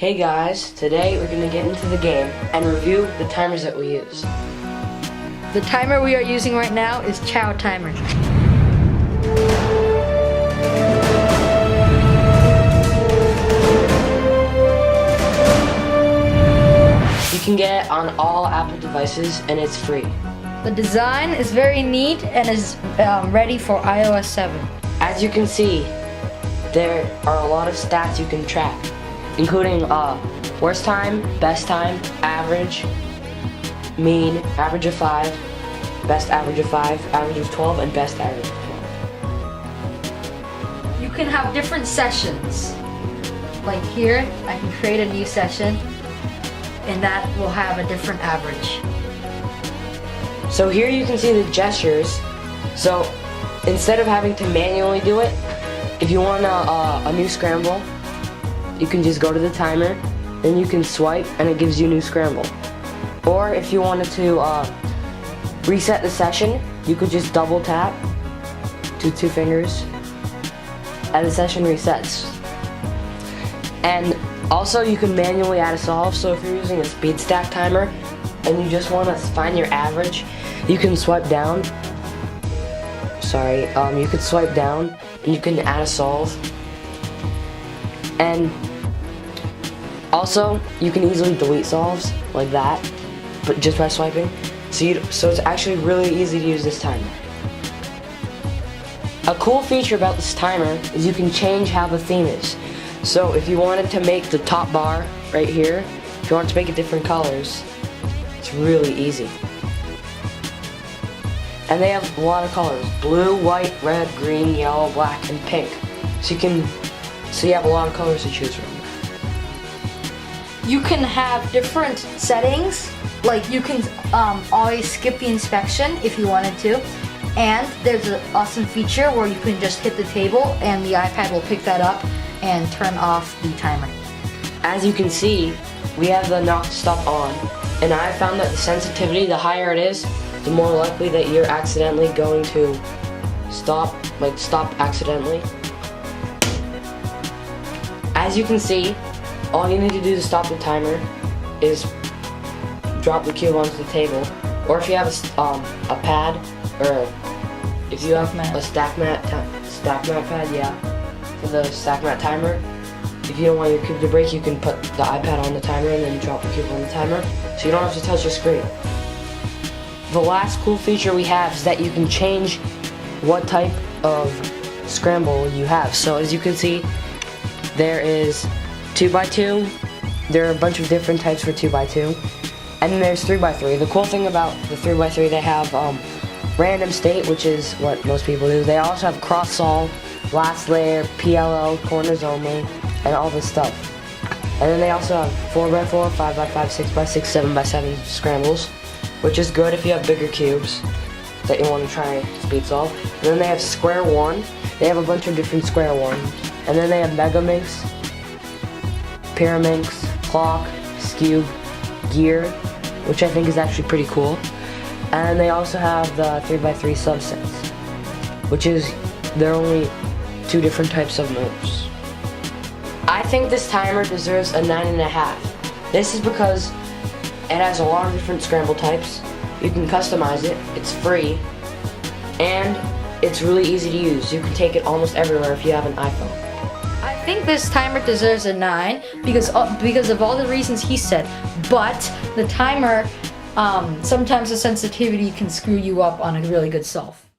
Hey guys, today we're going to get into the game and review the timers that we use. The timer we are using right now is ChaoTimer. You can get it on all Apple devices and it's free. The design is very neat and is ready for iOS 7. As you can see, there are a lot of stats you can track, including worst time, best time, average, mean, average of 5, best average of 5, average of 12, and best average of 12. You can have different sessions. Like here, I can create a new session and that will have a different average. So here you can see the gestures. So instead of having to manually do it, if you want a new scramble, you can just go to the timer, then you can swipe and it gives you a new scramble. Or if you wanted to reset the session, you could just double tap to 2 fingers and the session resets. And also you can manually add a solve, so if you're using a speed stack timer and you just want to find your average, you can swipe down. You could swipe down and you can add a solve. And also, you can easily delete solves like that, but just by swiping. So it's actually really easy to use this timer. A cool feature about this timer is you can change how the theme is. So if you wanted to make the top bar right here, if you want to make it different colors, it's really easy. And they have a lot of colors: blue, white, red, green, yellow, black, and pink. So you have a lot of colors to choose from. You can have different settings, like you can always skip the inspection if you wanted to, and there's an awesome feature where you can just hit the table and the iPad will pick that up and turn off the timer. As you can see, we have the not stop on, and I found that the sensitivity, the higher it is, the more likely that you're accidentally going to stop accidentally. As you can see, all you need to do to stop the timer is drop the cube onto the table, or if you have a pad, or if you have a stack mat pad, yeah, for the stack mat timer. If you don't want your cube to break, you can put the iPad on the timer and then drop the cube on the timer, so you don't have to touch the screen. The last cool feature we have is that you can change what type of scramble you have. So as you can see, there is 2x2, there are a bunch of different types for 2x2, and then there's 3x3. The cool thing about the 3x3, they have random state, which is what most people do. They also have cross solve, last layer, PLL, corners only, and all this stuff. And then they also have 4x4, 5x5, 6x6, 7x7 scrambles, which is good if you have bigger cubes that you want to try speed solve. And then they have square one. They have a bunch of different square ones. And then they have Mega Minx, Pyraminx, Clock, Skew, Gear, which I think is actually pretty cool. And they also have the 3x3 subsets, which is, there are only 2 different types of moves. I think this timer deserves a 9.5. This is because it has a lot of different scramble types. You can customize it, it's free, and it's really easy to use. You can take it almost everywhere if you have an iPhone. I think this timer deserves a 9 because of all the reasons he said, but the timer, sometimes the sensitivity can screw you up on a really good solve.